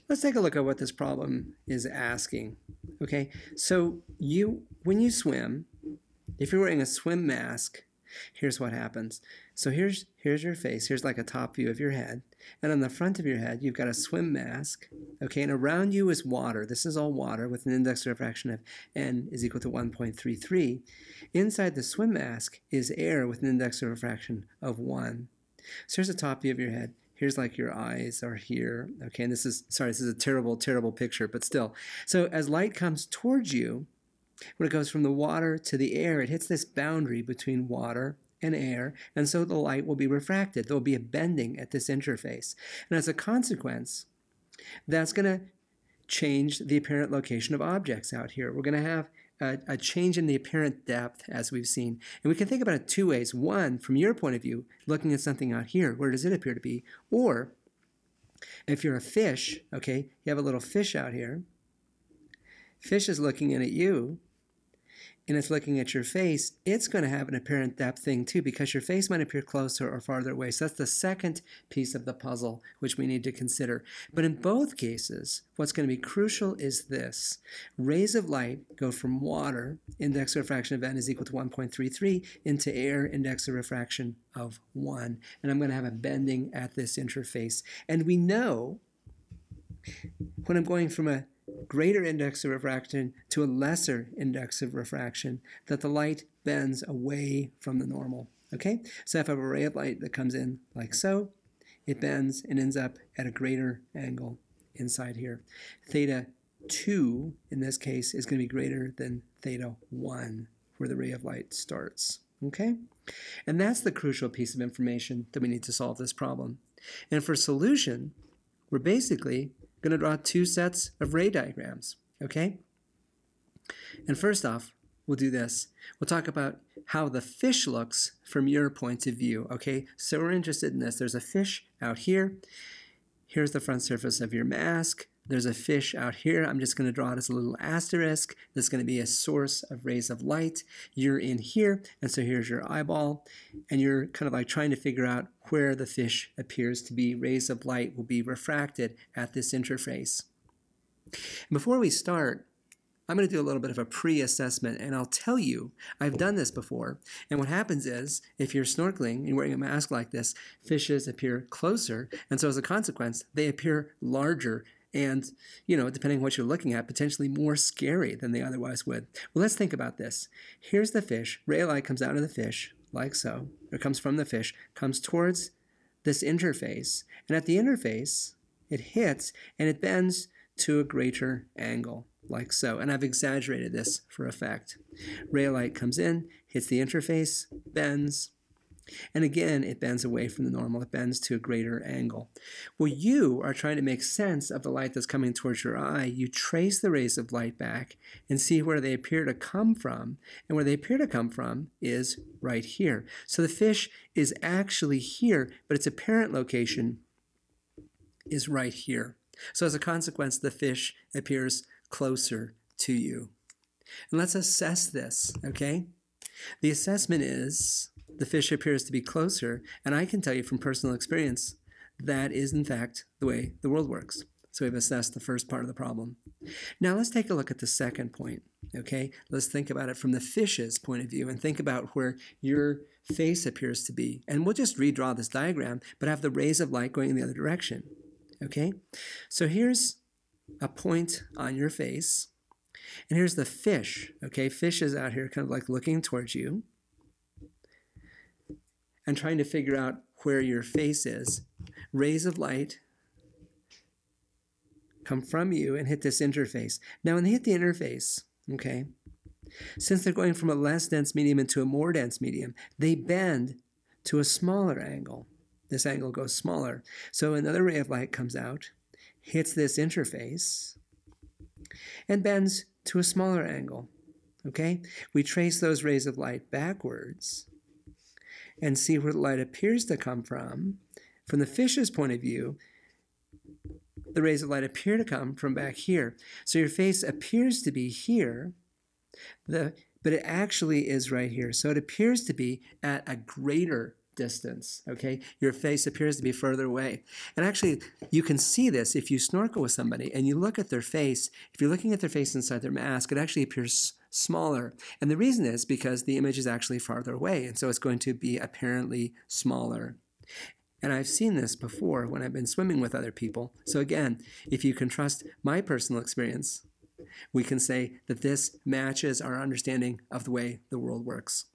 Let's take a look at what this problem is asking. Okay, so when you swim, if you're wearing a swim mask, here's what happens. So here's your face. Here's like a top view of your head. And on the front of your head, you've got a swim mask. Okay, and around you is water. This is all water with an index of refraction of n is equal to 1.33. Inside the swim mask is air with an index of refraction of 1. So here's a top view of your head. Here's like your eyes are here. Okay, and this is a terrible, terrible picture, but still. So as light comes towards you, when it goes from the water to the air, it hits this boundary between water and air, and so the light will be refracted. There will be a bending at this interface. And as a consequence, that's going to change the apparent location of objects out here. We're going to have a change in the apparent depth, as we've seen. And we can think about it two ways. One, from your point of view, looking at something out here, where does it appear to be? Or, if you're a fish, okay, you have a little fish out here. Fish is looking in at you, and it's looking at your face. It's going to have an apparent depth thing too, because your face might appear closer or farther away. So that's the second piece of the puzzle which we need to consider. But in both cases, what's going to be crucial is this. Rays of light go from water, index of refraction of n is equal to 1.33, into air, index of refraction of 1. And I'm going to have a bending at this interface. And we know when I'm going from a greater index of refraction to a lesser index of refraction, that the light bends away from the normal. Okay? So if I have a ray of light that comes in like so, it bends and ends up at a greater angle inside here. Theta 2, in this case, is going to be greater than theta 1, where the ray of light starts. Okay? And that's the crucial piece of information that we need to solve this problem. And for solution, we're basically going to draw two sets of ray diagrams, okay? And first off, we'll do this. We'll talk about how the fish looks from your point of view, okay? So we're interested in this. There's a fish out here. Here's the front surface of your mask. There's a fish out here. I'm just going to draw it as a little asterisk. That's going to be a source of rays of light. You're in here, and so here's your eyeball, and you're kind of like trying to figure out where the fish appears to be. Rays of light will be refracted at this interface. And before we start, I'm going to do a little bit of a pre-assessment, and I'll tell you, I've done this before, and what happens is, if you're snorkeling and wearing a mask like this, fishes appear closer, and so as a consequence, they appear larger and, you know, depending on what you're looking at, potentially more scary than they otherwise would. Well, let's think about this. Here's the fish. Ray of light comes out of the fish, like so. It comes from the fish, comes towards this interface, and at the interface, it hits, and it bends to a greater angle, like so. And I've exaggerated this for effect. Ray of light comes in, hits the interface, bends, and again, it bends away from the normal. It bends to a greater angle. Well, you are trying to make sense of the light that's coming towards your eye. You trace the rays of light back and see where they appear to come from. And where they appear to come from is right here. So the fish is actually here, but its apparent location is right here. So as a consequence, the fish appears closer to you. And let's assess this, okay? The assessment is the fish appears to be closer, and I can tell you from personal experience that is, in fact, the way the world works. So we've assessed the first part of the problem. Now let's take a look at the second point, okay? Let's think about it from the fish's point of view and think about where your face appears to be. And we'll just redraw this diagram, but have the rays of light going in the other direction, okay? So here's a point on your face, and here's the fish, okay? Fish is out here kind of like looking towards you and trying to figure out where your face is. Rays of light come from you and hit this interface. Now, when they hit the interface, okay, since they're going from a less dense medium into a more dense medium, they bend to a smaller angle. This angle goes smaller. So another ray of light comes out, hits this interface, and bends to a smaller angle, okay? We trace those rays of light backwards and see where the light appears to come from. From the fish's point of view, the rays of light appear to come from back here. So your face appears to be here, but it actually is right here. So it appears to be at a greater distance, okay? Your face appears to be further away. And actually, you can see this if you snorkel with somebody and you look at their face. If you're looking at their face inside their mask, it actually appears smaller. And the reason is because the image is actually farther away, and so it's going to be apparently smaller. And I've seen this before when I've been swimming with other people. So again, if you can trust my personal experience, we can say that this matches our understanding of the way the world works.